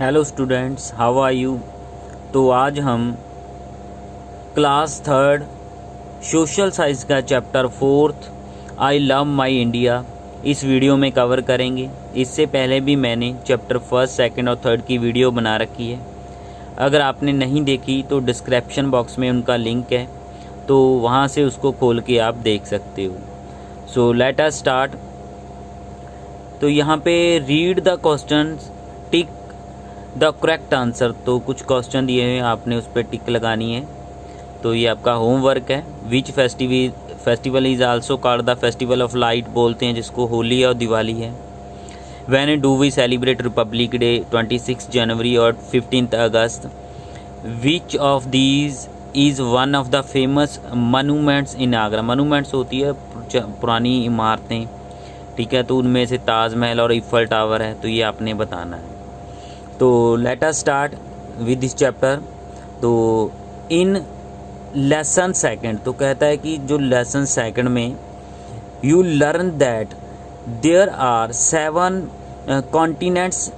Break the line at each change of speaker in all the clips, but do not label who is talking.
Hello students, how are you. तो आज हम क्लास थर्ड सोशल साइंस का chapter fourth I love my India इस वीडियो में कवर करेंगे। इससे पहले भी मैंने चैप्टर फर्स्ट, सेकंड और थर्ड की वीडियो बना रखी है। अगर आपने नहीं देखी तो डिस्क्रिप्शन बॉक्स में उनका लिंक है, तो वहाँ से उसको खोल के आप देख सकते हो। So let us start. तो यहाँ पे read the questions, tick the correct answer. तो कुछ क्वेश्चन दिए हैं, आपने उस पर टिक लगानी है। तो ये आपका होमवर्क है। Which festival is also called the festival of light, बोलते हैं जिसको होली और दिवाली है। When do we celebrate Republic Day, 26 जनवरी और 15 अगस्त। Which of these is one of the famous monuments in Agra. Monuments होती है पुरानी इमारतें, ठीक है। तो उनमें से ताजमहल और ईफल टावर है। तो ये आपने बताना है। तो let us start with this chapter. तो इन लेसन सेकंड, तो कहता है कि जो लेसन सेकंड में you learn that there are 7 continents,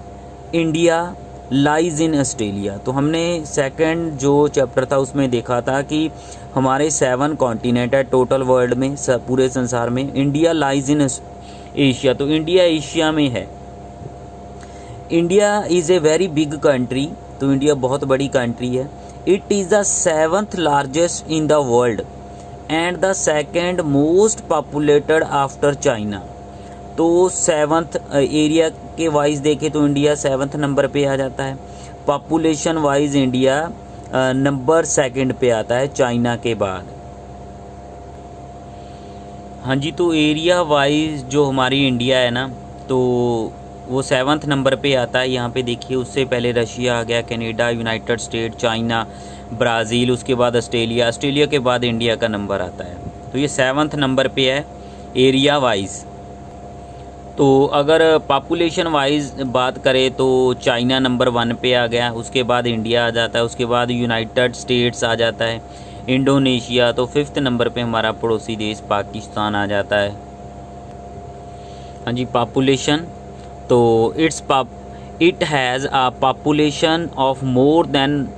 India lies in Australia. तो हमने सेकंड जो चैप्टर था उसमें देखा था कि हमारे 7 कॉन्टिनेंट है टोटल वर्ल्ड में, पूरे संसार में। इंडिया लाइज इन एशिया, तो इंडिया एशिया में है। India is a very big country, तो इंडिया बहुत बड़ी कंट्री है। It is the 7th largest in the world and the second most populated after China. तो 7th एरिया के wise देखें तो इंडिया 7th नंबर पे आ जाता है। Population wise India number 2nd पे आता है चाइना के बाद। हाँ जी, तो एरिया वाइज जो हमारी इंडिया है ना, तो वो 7th नंबर पे आता है। यहाँ पे देखिए, उससे पहले रशिया आ गया, Canada, United state, China, Brazil, उसके बाद ऑस्ट्रेलिया, ऑस्ट्रेलिया के बाद इंडिया का नंबर आता है। तो ये 7th नंबर पे है एरिया वाइज। तो अगर पॉपुलेशन वाइज बात करें तो चाइना नंबर 1 पे आ गया, उसके बाद इंडिया आ जाता है, उसके बाद यूनाइटेड स्टेट्स आ जाता है, इंडोनेशिया। तो 5th नंबर पे हमारा पड़ोसी देश पाकिस्तान आ जाता है। हाँ जी, पॉपुलेशन तो it has a population of more than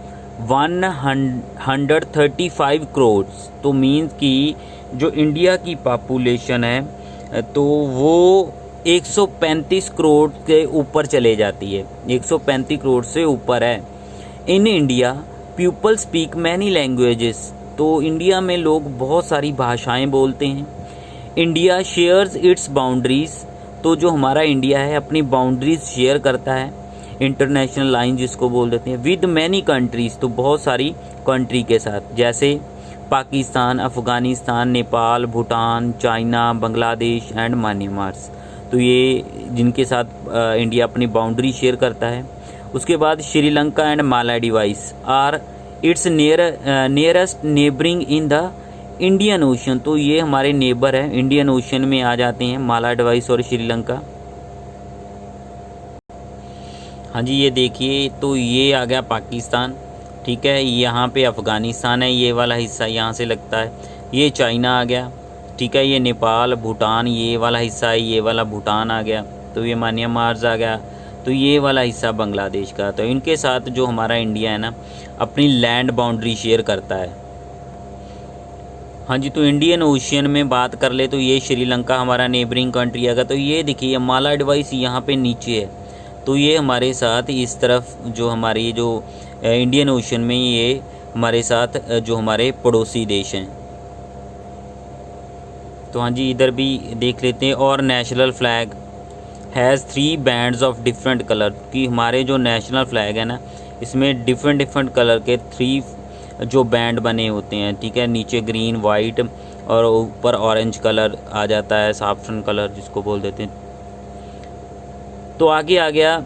135 crore. तो मीन्स कि जो इंडिया की पॉपुलेशन है तो वो 135 करोड़ के ऊपर चले जाती है, 135 करोड़ से ऊपर है। In India people speak many languages, तो इंडिया में लोग बहुत सारी भाषाएं बोलते हैं। इंडिया शेयर्स इट्स बाउंड्रीज, तो जो हमारा इंडिया है अपनी बाउंड्रीज शेयर करता है, इंटरनेशनल लाइन जिसको बोल देते हैं, विद मैनी कंट्रीज़, तो बहुत सारी कंट्री के साथ, जैसे Pakistan, Afghanistan, Nepal, Bhutan, China, Bangladesh and Myanmar. तो ये जिनके साथ इंडिया अपनी बाउंड्री शेयर करता है। उसके बाद Sri Lanka and Maldives are its nearest neighbouring in the Indian Ocean. तो ये हमारे नेबर है, इंडियन ओशन में आ जाते हैं मालदीव्स और श्रीलंका। हाँ जी, ये देखिए, तो ये आ गया पाकिस्तान, ठीक है। यहाँ पे अफ़गानिस्तान है, ये वाला हिस्सा यहाँ से लगता है। ये चाइना आ गया, ठीक है। ये नेपाल, भूटान, ये वाला हिस्सा है, ये वाला भूटान आ गया। तो ये म्यांमार आ गया। तो ये वाला हिस्सा बांग्लादेश का। तो इनके साथ जो हमारा इंडिया है ना, अपनी लैंड बाउंड्री शेयर करता है। हाँ जी, तो इंडियन ओशियन में बात कर ले तो ये श्रीलंका हमारा नेबरिंग कंट्री आएगा। तो ये देखिए मालदीव्स यहाँ पे नीचे है, तो ये हमारे साथ इस तरफ जो हमारी जो इंडियन ओशियन में, ये हमारे साथ जो हमारे पड़ोसी देश हैं। तो हाँ जी, इधर भी देख लेते हैं। और national flag has 3 bands of different colour, कि हमारे जो नेशनल फ्लैग है ना, इसमें डिफरेंट कलर के 3 जो बैंड बने होते हैं, ठीक है। नीचे ग्रीन, वाइट और ऊपर ऑरेंज कलर आ जाता है, साफ्रन कलर जिसको बोल देते हैं। तो आगे आ गया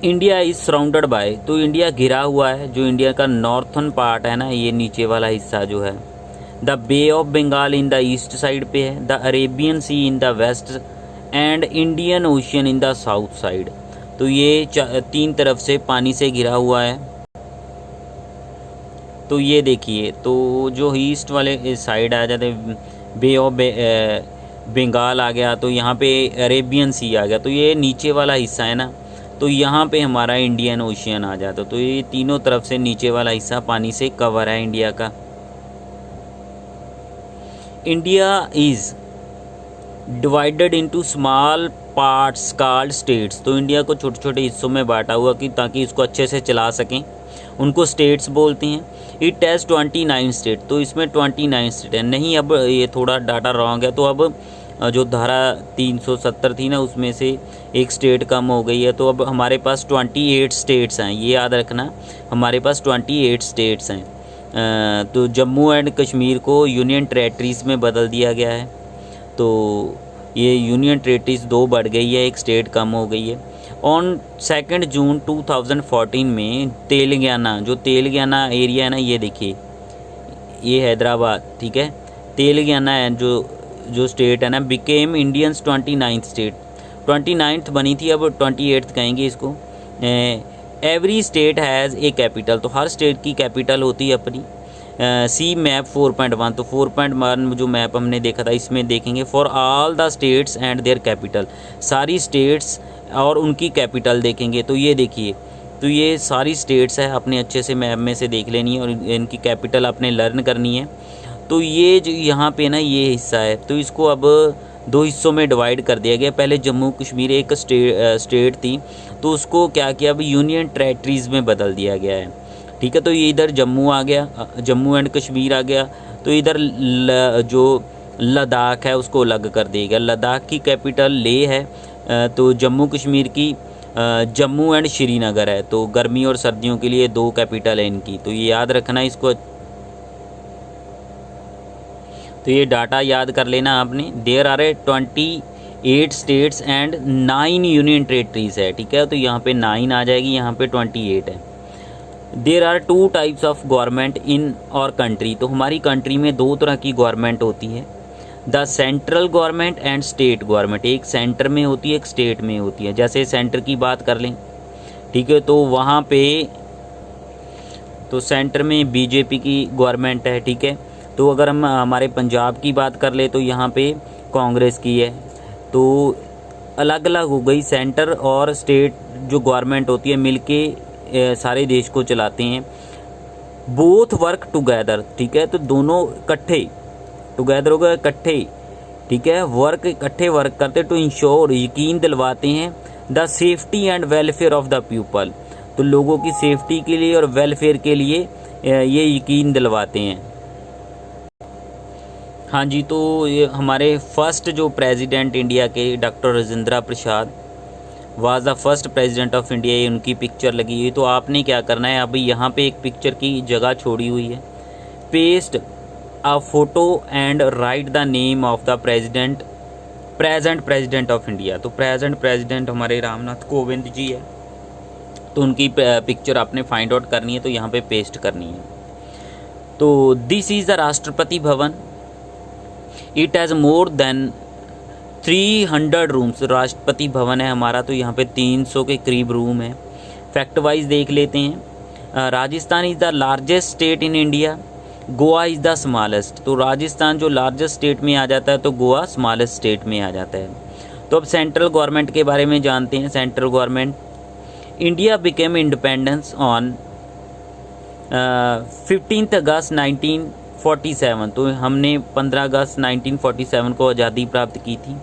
इंडिया इज़ सराउंडेड बाय, तो इंडिया घिरा हुआ है, जो इंडिया का नॉर्थन पार्ट है ना, ये नीचे वाला हिस्सा जो है। The bay of Bengal in the east side पे है, the Arabian Sea in the west and Indian Ocean in the south side. तो ये 3 तरफ से पानी से घिरा हुआ है। तो ये देखिए, तो जो ईस्ट वाले साइड आ जाते, बे ऑफ बंगाल आ गया, तो यहाँ पे अरेबियन सी आ गया। तो ये नीचे वाला हिस्सा है ना, तो यहाँ पे हमारा इंडियन ओशियन आ जाता। तो ये तीनों तरफ से नीचे वाला हिस्सा पानी से कवर है इंडिया का। India is divided into small parts called states. तो इंडिया को छोटे छोटे हिस्सों में बांटा हुआ कि ताकि इसको अच्छे से चला सकें, उनको स्टेट्स बोलते हैं। It has 29 state. तो इसमें 29 स्टेट है। नहीं, अब ये थोड़ा डाटा रॉन्ग है। तो अब जो धारा 370 थी ना, उसमें से एक स्टेट कम हो गई है। तो अब हमारे पास 28 स्टेट्स हैं, ये याद रखना, हमारे पास 28 स्टेट्स हैं। तो जम्मू एंड कश्मीर को यूनियन टेरेटरीज़ में बदल दिया गया है। तो ये यूनियन टेरेटरीज़ 2 बढ़ गई है, एक स्टेट कम हो गई है। ऑन 2 जून 2014 में तेलंगाना, जो तेलंगाना एरिया है ना, ये देखिए, ये हैदराबाद, ठीक है, तेलंगाना है जो स्टेट है ना, became Indians 29th state. 29th बनी थी, अब 28th कहेंगे इसको। Every state has a capital. तो हर स्टेट की कैपिटल होती है अपनी। सी मैप 4.1। तो 4.1 जो मैप हमने देखा था, इसमें देखेंगे for all the states and their capital. सारी स्टेट्स और उनकी कैपिटल देखेंगे। तो ये देखिए, तो ये सारी स्टेट्स है, अपने अच्छे से मैप में से देख लेनी है और इनकी कैपिटल आपने लर्न करनी है। तो ये जो यहाँ पे ना ये हिस्सा है, तो इसको अब 2 हिस्सों में डिवाइड कर दिया गया। पहले जम्मू कश्मीर एक स्टेट थी, तो उसको क्या किया, अब यूनियन टेरेटरीज़ में बदल दिया गया है, ठीक है। तो ये इधर जम्मू आ गया, जम्मू एंड कश्मीर आ गया। तो इधर जो लद्दाख है उसको अलग कर दिया गया। लद्दाख की कैपिटल लेह है। तो जम्मू कश्मीर की जम्मू एंड श्रीनगर है। तो गर्मी और सर्दियों के लिए 2 कैपिटल है इनकी। तो ये याद रखना इसको। तो ये डाटा याद कर लेना आपने। There are 28 states and 9 union territories है, ठीक है। तो यहाँ पे 9 आ जाएगी, यहाँ पे 28 है। There are 2 types of government in our country. तो हमारी कंट्री में 2 तरह की गवर्नमेंट होती है, the central government and state government. एक सेंटर में होती है, एक स्टेट में होती है। जैसे सेंटर की बात कर लें, ठीक है, तो वहाँ पे तो सेंटर में बीजेपी की गवर्नमेंट है, ठीक है। तो अगर हम हमारे पंजाब की बात कर ले तो यहाँ पे कांग्रेस की है। तो अलग अलग हो गई, सेंटर और स्टेट जो गवर्नमेंट होती है मिलके सारे देश को चलाते हैं। बोथ वर्क टुगेदर, ठीक है। तो दोनों इकट्ठे, टुगेदर हो गए इकट्ठे, ठीक है, वर्क इकट्ठे वर्क करते टू इंश्योर, यकीन दिलवाते हैं the safety and welfare of the people. तो लोगों की सेफ्टी के लिए और वेलफेयर के लिए ये यकीन दिलवाते हैं। हाँ जी, तो ये हमारे फर्स्ट जो प्रेसिडेंट इंडिया के doctor Rajendra Prasad was the first president of India, ये उनकी पिक्चर लगी हुई। तो आपने क्या करना है, अभी यहाँ पे एक पिक्चर की जगह छोड़ी हुई है, paste a photo and right the name of the present president of India. तो प्रेजेंट प्रेसिडेंट हमारे रामनाथ कोविंद जी है। तो उनकी पिक्चर आपने फाइंड आउट करनी है, तो यहाँ पे पेस्ट करनी है। तो this is the Rashtrapati Bhavan. It has more than 300 rooms. Rashtrapati Bhavan है हमारा, तो यहाँ पे 300 के करीब रूम है। फैक्ट वाइज देख लेते हैं। Rajasthan is the largest state in India, Goa is the smallest. तो राजस्थान जो लार्जेस्ट स्टेट में आ जाता है, तो गोवा स्मॉलेस्ट स्टेट में आ जाता है। तो अब सेंट्रल गवर्नमेंट के बारे में जानते हैं। Central government, India became independence on 15 अगस्त 1947। तो हमने 15 अगस्त 1947 को आज़ादी प्राप्त की थी।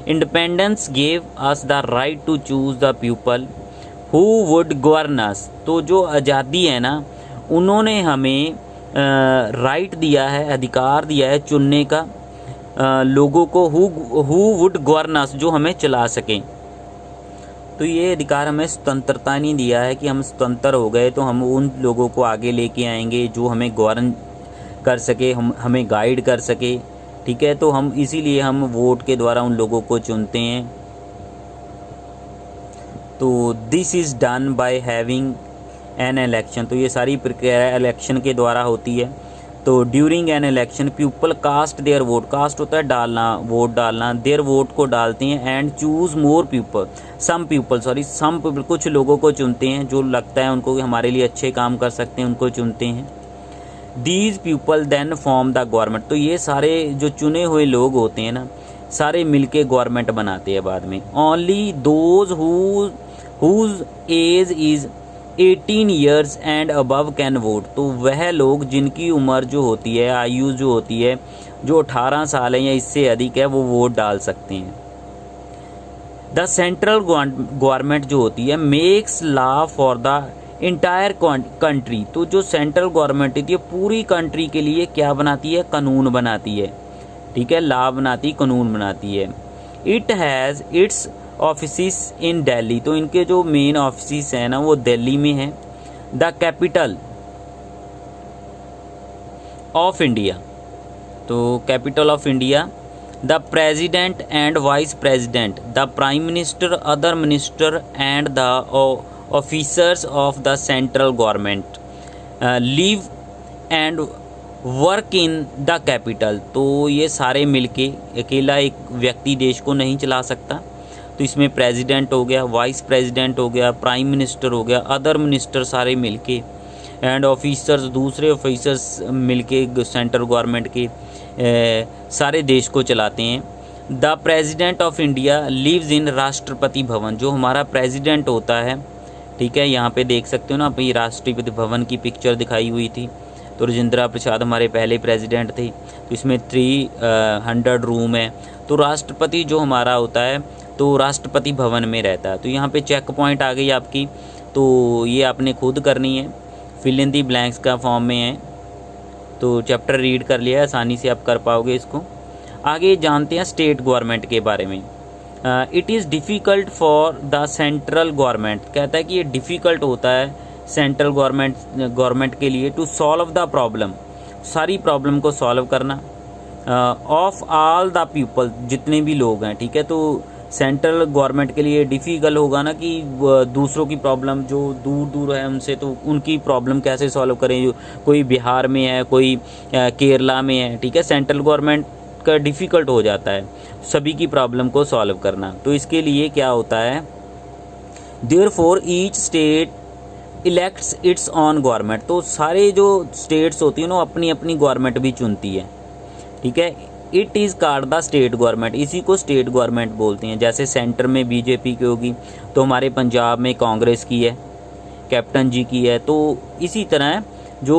Independence gave us the right to choose the people who would govern us. तो जो आज़ादी है ना, उन्होंने हमें राइट दिया है, अधिकार दिया है चुनने का लोगों को, हु वुड गवर्न अस, जो हमें चला सकें। तो ये अधिकार हमें स्वतंत्रता नहीं दिया है कि हम स्वतंत्र हो गए तो हम उन लोगों को आगे लेके आएंगे जो हमें गवर्न कर सके, हमें गाइड कर सके, ठीक है। तो हम इसीलिए हम वोट के द्वारा उन लोगों को चुनते हैं। तो this is done by having an election. तो ये सारी प्रक्रिया इलेक्शन के द्वारा होती है। तो during an election people cast their vote. Cast होता है डालना, वोट डालना। देयर वोट को डालते हैं and choose more people, some people, कुछ लोगों को चुनते हैं जो लगता है उनको कि हमारे लिए अच्छे काम कर सकते हैं, उनको चुनते हैं। These people then form the government. तो ये सारे जो चुने हुए लोग होते हैं ना, सारे मिलके गवर्नमेंट बनाते हैं बाद में। Only those who whose age is 18 years and above can vote. तो वह लोग जिनकी उम्र जो होती है, आयु जो होती है, जो 18 साल है या इससे अधिक है, वो वोट डाल सकते हैं। द सेंट्रल गवर्नमेंट जो होती है makes law for the entire country. तो जो सेंट्रल गवर्नमेंट होती है पूरी कंट्री के लिए क्या बनाती है? कानून बनाती है, ठीक है, लॉ बनाती, कानून बनाती है। It has its office in Delhi. तो इनके जो मेन ऑफिस हैं ना वो दिल्ली में है। द कैपिटल ऑफ इंडिया, तो capital of India. The president and vice president, the prime minister, other minister and the officers of the central government live and work in the capital. तो ये सारे मिलके, अकेला एक व्यक्ति देश को नहीं चला सकता। तो इसमें प्रेसिडेंट हो गया, वाइस प्रेसिडेंट हो गया, प्राइम मिनिस्टर हो गया, अदर मिनिस्टर सारे मिलके, एंड ऑफिसर्स, दूसरे ऑफिसर्स मिलके सेंट्रल गवर्नमेंट के सारे देश को चलाते हैं। The president of India lives in Rashtrapati Bhavan. जो हमारा प्रेसिडेंट होता है, ठीक है, यहाँ पे देख सकते हो ना, अभी राष्ट्रपति भवन की पिक्चर दिखाई हुई थी। तो राजेंद्र प्रसाद हमारे पहले प्रेसिडेंट थे। तो इसमें 300 रूम है। तो राष्ट्रपति जो हमारा होता है तो राष्ट्रपति भवन में रहता है। तो यहाँ पे चेक पॉइंट आ गई आपकी, तो ये आपने खुद करनी है, फिल इन दी ब्लैंक्स का फॉर्म में है। तो चैप्टर रीड कर लिया है, आसानी से आप कर पाओगे इसको। आगे जानते हैं स्टेट गवर्नमेंट के बारे में। It is difficult for the central government, कहता है कि ये डिफ़िकल्ट होता है सेंट्रल गवर्नमेंट के लिए टू सॉल्व द प्रॉब्लम, सारी प्रॉब्लम को सॉल्व करना, ऑफ ऑल द पीपल, जितने भी लोग हैं, ठीक है। तो सेंट्रल गवर्नमेंट के लिए डिफ़िकल्ट होगा ना कि दूसरों की प्रॉब्लम जो दूर दूर है उनसे, तो उनकी प्रॉब्लम कैसे सॉल्व करें। जो कोई बिहार में है, कोई केरला में है, ठीक है, सेंट्रल गवर्नमेंट का डिफ़िकल्ट हो जाता है सभी की प्रॉब्लम को सॉल्व करना। तो इसके लिए क्या होता है, therefore each state elects it's on government. तो सारे जो स्टेट्स होती हैं ना अपनी अपनी गवर्नमेंट भी चुनती है, ठीक है। It is called the state government, इसी को स्टेट गवर्नमेंट बोलते हैं। जैसे सेंटर में बीजेपी की होगी, तो हमारे पंजाब में कांग्रेस की है, कैप्टन जी की है। तो इसी तरह जो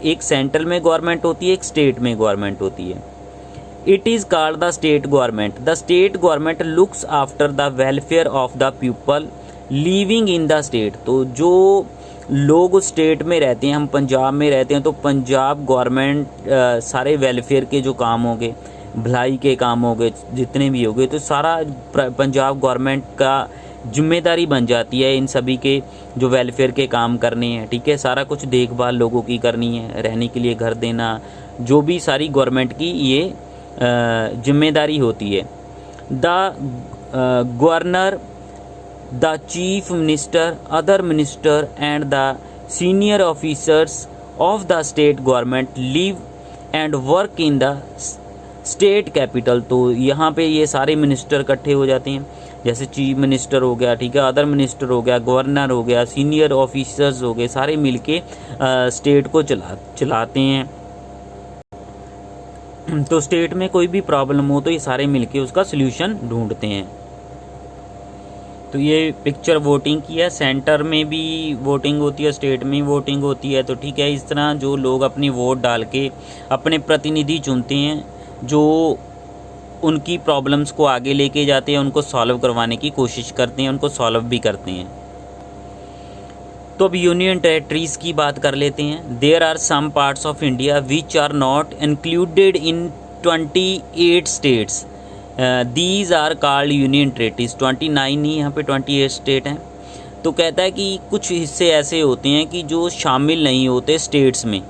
एक सेंट्रल में गवर्नमेंट होती है, एक स्टेट में गवर्नमेंट होती है। It is called the state government. The state government looks after the welfare of the people living in the state. तो जो लोग उस स्टेट में रहते हैं, हम पंजाब में रहते हैं, तो पंजाब गवर्नमेंट सारे वेलफेयर के जो काम हो गए, भलाई के काम हो गए, जितने भी हो गए, तो सारा पंजाब गवर्नमेंट का जिम्मेदारी बन जाती है इन सभी के जो वेलफेयर के काम करने हैं, ठीक है। सारा कुछ देखभाल लोगों की करनी है, रहने के लिए घर देना, जो भी सारी गवर्नमेंट की ये जिम्मेदारी होती है। The governor, the chief minister, other minister and the senior officers of the state government live and work in the state capital। तो यहाँ पे ये सारे मिनिस्टर इकट्ठे हो जाते हैं, जैसे चीफ मिनिस्टर हो गया, ठीक है, अदर मिनिस्टर हो गया, गवर्नर हो गया, सीनियर ऑफिसर्स हो गए, सारे मिलके स्टेट को चलाते हैं। तो स्टेट में कोई भी प्रॉब्लम हो तो ये सारे मिलके उसका सल्यूशन ढूंढते हैं। तो ये पिक्चर वोटिंग की है, सेंटर में भी वोटिंग होती है, स्टेट में भी वोटिंग होती है। तो ठीक है, इस तरह जो लोग अपनी वोट डाल के अपने प्रतिनिधि चुनते हैं, जो उनकी प्रॉब्लम्स को आगे लेके जाते हैं, उनको सॉल्व करवाने की कोशिश करते हैं, उनको सॉल्व भी करते हैं। तो अब यूनियन टेरेटरीज़ की बात कर लेते हैं। There are some parts of India which are not included in 28 states, these are called union territories. 29 नहीं, यहाँ पे 28 स्टेट हैं। तो कहता है कि कुछ हिस्से ऐसे होते हैं कि जो शामिल नहीं होते स्टेट्स में,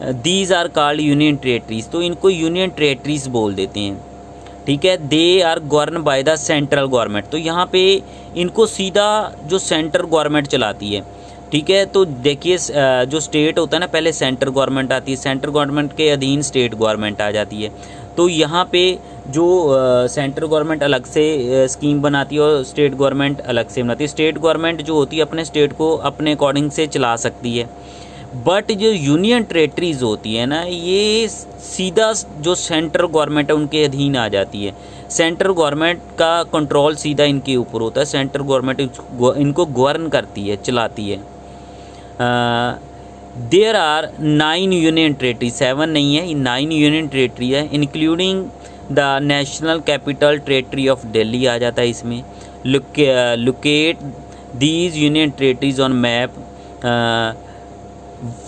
these are called union territories. तो इनको यूनियन टेरेटरीज बोल देते हैं, ठीक है। They are govern by the central government. तो यहाँ पे इनको सीधा जो सेंट्रल गवर्नमेंट चलाती है, ठीक है। तो देखिए जो स्टेट होता है ना, पहले सेंट्रल गवर्नमेंट आती है, सेंट्रल गवर्नमेंट के अधीन स्टेट गवर्नमेंट आ जाती है। तो यहाँ पे जो सेंट्रल गवर्नमेंट अलग से स्कीम बनाती है और स्टेट गवर्नमेंट अलग से बनाती है। स्टेट गवर्नमेंट जो होती है अपने स्टेट को अपने अकॉर्डिंग से चला सकती है, बट जो यूनियन टेरेटरीज होती है ना, ये सीधा जो सेंट्रल गवर्नमेंट है उनके अधीन आ जाती है। सेंट्रल गवर्नमेंट का कंट्रोल सीधा इनके ऊपर होता है, सेंट्रल गवर्नमेंट इनको गवर्न करती है, चलाती है। देयर आर 9 यूनियन टेरेटरी, 7 नहीं है, 9 यूनियन टेरेटरी है, including the national capital territory of Delhi आ जाता है इसमें। Locate these union territories on map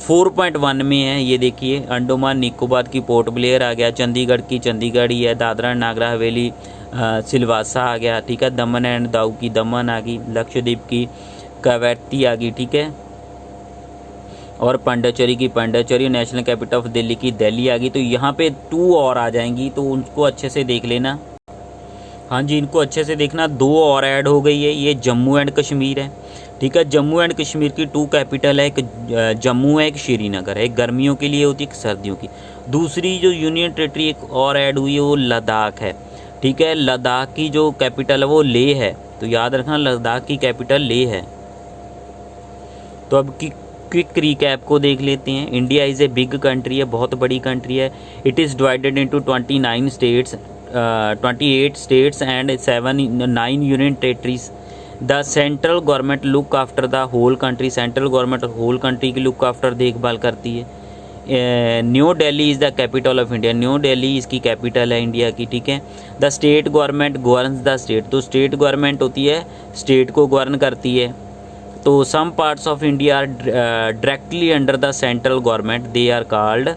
4.1 में है। ये देखिए, अंडोमान निकोबार की पोर्ट ब्लेयर आ गया, चंडीगढ़ की चंडीगढ़ ही है, दादरा नागर हवेली सिलवासा आ गया, ठीक है, दमन एंड दाऊ की दमन आ गई, लक्षद्वीप की कवैती आ गई, ठीक है, और पांडिचेरी की Pondicherry, national capital of Delhi की दिल्ली आ गई। तो यहाँ पे 2 और आ जाएंगी, तो उनको अच्छे से देख लेना। हाँ जी, इनको अच्छे से देखना, 2 और ऐड हो गई है। ये जम्मू एंड कश्मीर है, ठीक है, जम्मू एंड कश्मीर की 2 कैपिटल है, एक जम्मू है, एक श्रीनगर है, एक गर्मियों के लिए होती है, एक सर्दियों की। दूसरी जो यूनियन टेरेटरी एक और ऐड हुई है वो लद्दाख है, ठीक है, लद्दाख की जो कैपिटल है वो लेह है, तो याद रखना लद्दाख की कैपिटल लेह है। तो अब की क्विक रिकैप को देख लेते हैं। India is a big country है, बहुत बड़ी कंट्री है। It is divided into 28 states and 9 union territories. The central government look after the whole country, central government whole country की लुक आफ्टर देखभाल करती है। New Delhi is the capital of India, new Delhi इसकी capital है India की, ठीक है। The state government governs the state, तो स्टेट गवर्नमेंट होती है, स्टेट को गवर्न करती है। तो some parts of India are directly under the central government, they are called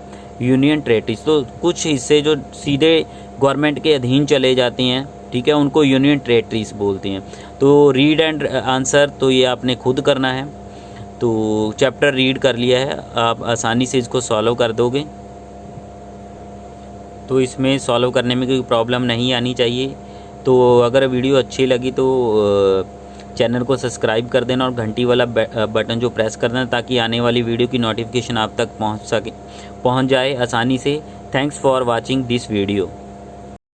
union territories. तो कुछ हिस्से जो सीधे गवर्नमेंट के अधीन चले जाते हैं, ठीक है, उनको यूनियन टेरेटरीज बोलते हैं। तो रीड एंड आंसर तो ये आपने खुद करना है। तो चैप्टर रीड कर लिया है, आप आसानी से इसको सॉल्व कर दोगे, तो इसमें सॉल्व करने में कोई प्रॉब्लम नहीं आनी चाहिए। तो अगर वीडियो अच्छी लगी तो चैनल को सब्सक्राइब कर देना और घंटी वाला बटन जो प्रेस कर देना, ताकि आने वाली वीडियो की नोटिफिकेशन आप तक पहुंच जाए आसानी से। Thanks for watching this video.